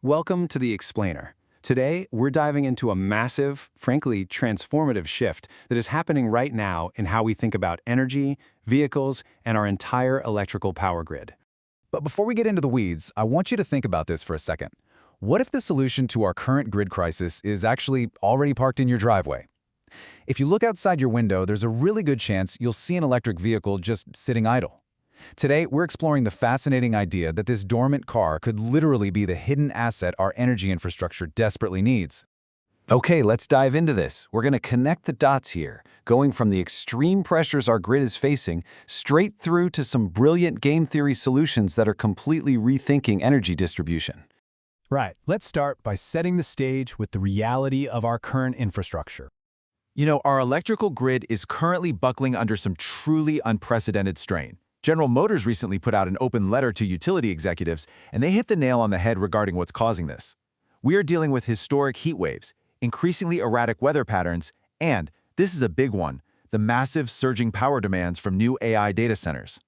Welcome to The Explainer. Today, we're diving into a massive, frankly, transformative shift that is happening right now in how we think about energy, vehicles, and our entire electrical power grid. But before we get into the weeds, I want you to think about this for a second. What if the solution to our current grid crisis is actually already parked in your driveway? If you look outside your window, there's a really good chance you'll see an electric vehicle just sitting idle. Today, we're exploring the fascinating idea that this dormant car could literally be the hidden asset our energy infrastructure desperately needs. Okay, let's dive into this. We're going to connect the dots here, going from the extreme pressures our grid is facing straight through to some brilliant game theory solutions that are completely rethinking energy distribution. Right. Let's start by setting the stage with the reality of our current infrastructure. Our electrical grid is currently buckling under some truly unprecedented strain. General Motors recently put out an open letter to utility executives, and they hit the nail on the head regarding what's causing this. We are dealing with historic heat waves, increasingly erratic weather patterns, and, this is a big one, the massive surging power demands from new AI data centers.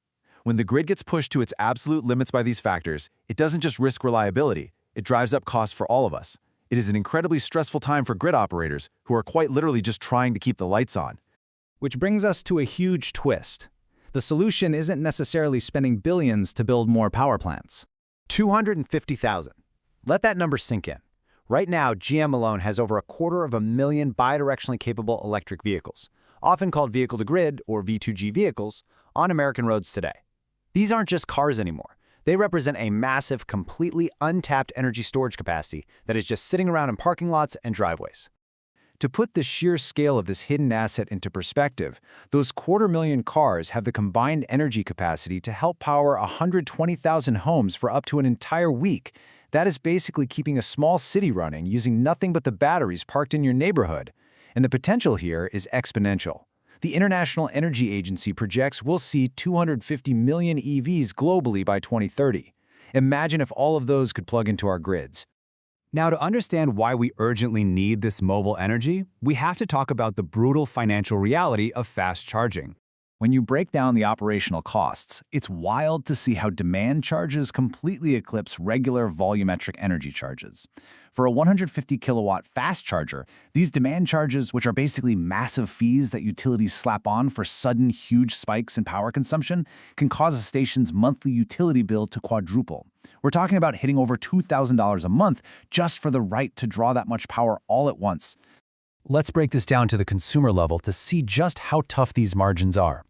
When the grid gets pushed to its absolute limits by these factors, it doesn't just risk reliability, it drives up costs for all of us. It is an incredibly stressful time for grid operators who are quite literally just trying to keep the lights on. Which brings us to a huge twist. The solution isn't necessarily spending billions to build more power plants. 250,000. Let that number sink in. Right now, GM alone has over 250,000 bidirectionally capable electric vehicles, often called vehicle-to-grid or V2G vehicles, on American roads today. These aren't just cars anymore. They represent a massive, completely untapped energy storage capacity that is just sitting around in parking lots and driveways. To put the sheer scale of this hidden asset into perspective, those 250,000 cars have the combined energy capacity to help power 120,000 homes for up to an entire week. That is basically keeping a small city running using nothing but the batteries parked in your neighborhood. And the potential here is exponential. The International Energy Agency projects we'll see 250 million EVs globally by 2030. Imagine if all of those could plug into our grids. Now, to understand why we urgently need this mobile energy, we have to talk about the brutal financial reality of fast charging. When you break down the operational costs, it's wild to see how demand charges completely eclipse regular volumetric energy charges. For a 150 kilowatt fast charger, these demand charges, which are basically massive fees that utilities slap on for sudden huge spikes in power consumption, can cause a station's monthly utility bill to quadruple. We're talking about hitting over $2,000 a month just for the right to draw that much power all at once. Let's break this down to the consumer level to see just how tough these margins are.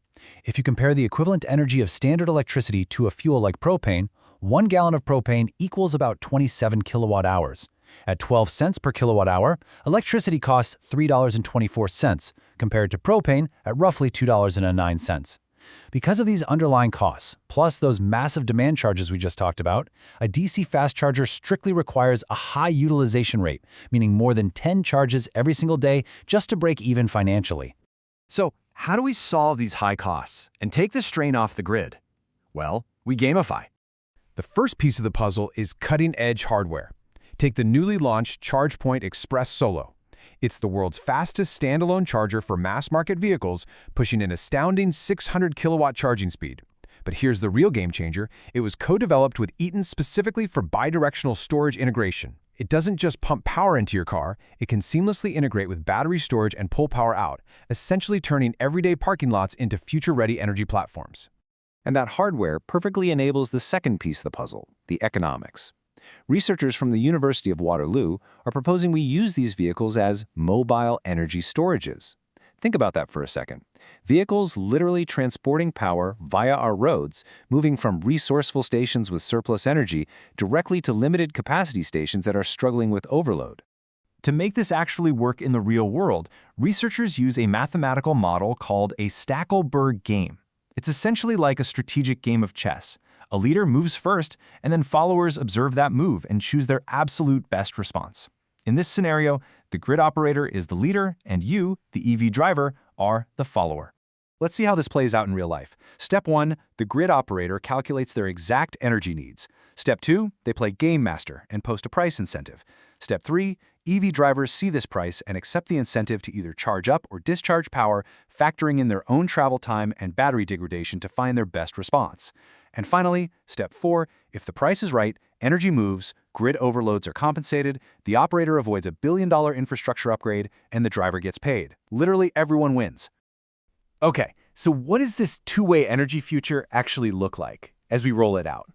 If you compare the equivalent energy of standard electricity to a fuel like propane, 1 gallon of propane equals about 27 kilowatt hours. At 12 cents per kilowatt hour, electricity costs $3.24, compared to propane at roughly $2.09. Because of these underlying costs, plus those massive demand charges we just talked about, a DC fast charger strictly requires a high utilization rate, meaning more than 10 charges every single day just to break even financially. So, how do we solve these high costs and take the strain off the grid? Well, we gamify. The first piece of the puzzle is cutting-edge hardware. Take the newly launched ChargePoint Express Solo. It's the world's fastest standalone charger for mass-market vehicles, pushing an astounding 600 kilowatt charging speed. But here's the real game changer. It was co-developed with Eaton specifically for bidirectional storage integration. It doesn't just pump power into your car, it can seamlessly integrate with battery storage and pull power out, essentially turning everyday parking lots into future-ready energy platforms. And that hardware perfectly enables the second piece of the puzzle, the economics. Researchers from the University of Waterloo are proposing we use these vehicles as mobile energy storages. Think about that for a second. Vehicles literally transporting power via our roads, moving from resourceful stations with surplus energy directly to limited capacity stations that are struggling with overload. To make this actually work in the real world, researchers use a mathematical model called a Stackelberg game. It's essentially like a strategic game of chess. A leader moves first, and then followers observe that move and choose their absolute best response. In this scenario, the grid operator is the leader, and you, the EV driver, are the follower. Let's see how this plays out in real life. Step 1, the grid operator calculates their exact energy needs. Step 2, they play Game Master and post a price incentive. Step 3, EV drivers see this price and accept the incentive to either charge up or discharge power, factoring in their own travel time and battery degradation to find their best response. And finally, step 4, if the price is right, Energy moves, grid overloads are compensated, the operator avoids a billion-dollar infrastructure upgrade, and the driver gets paid. Literally everyone wins. Okay, so what does this two-way energy future actually look like as we roll it out?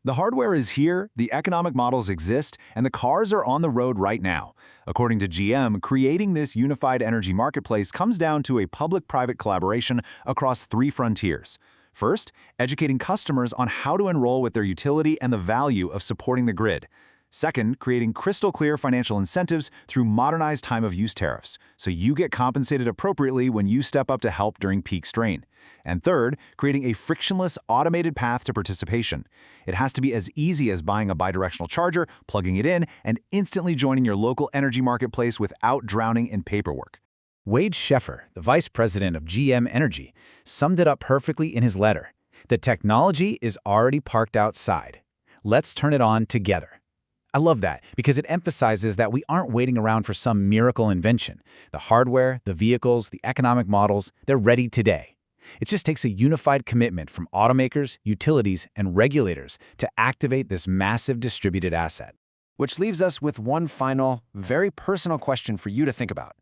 The hardware is here, the economic models exist, and the cars are on the road right now. According to GM, creating this unified energy marketplace comes down to a public-private collaboration across 3 frontiers. First, educating customers on how to enroll with their utility and the value of supporting the grid. Second, creating crystal-clear financial incentives through modernized time-of-use tariffs, so you get compensated appropriately when you step up to help during peak strain. And third, creating a frictionless, automated path to participation. It has to be as easy as buying a bidirectional charger, plugging it in, and instantly joining your local energy marketplace without drowning in paperwork. Wade Sheffer, the vice president of GM Energy, summed it up perfectly in his letter. The technology is already parked outside. Let's turn it on together. I love that because it emphasizes that we aren't waiting around for some miracle invention. The hardware, the vehicles, the economic models, they're ready today. It just takes a unified commitment from automakers, utilities, and regulators to activate this massive distributed asset. Which leaves us with one final, very personal question for you to think about.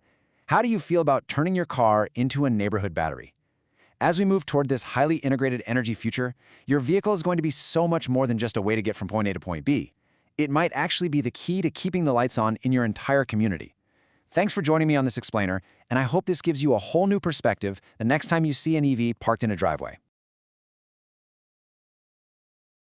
How do you feel about turning your car into a neighborhood battery? As we move toward this highly integrated energy future, your vehicle is going to be so much more than just a way to get from point A to point B. It might actually be the key to keeping the lights on in your entire community. Thanks for joining me on this explainer, and I hope this gives you a whole new perspective the next time you see an EV parked in a driveway.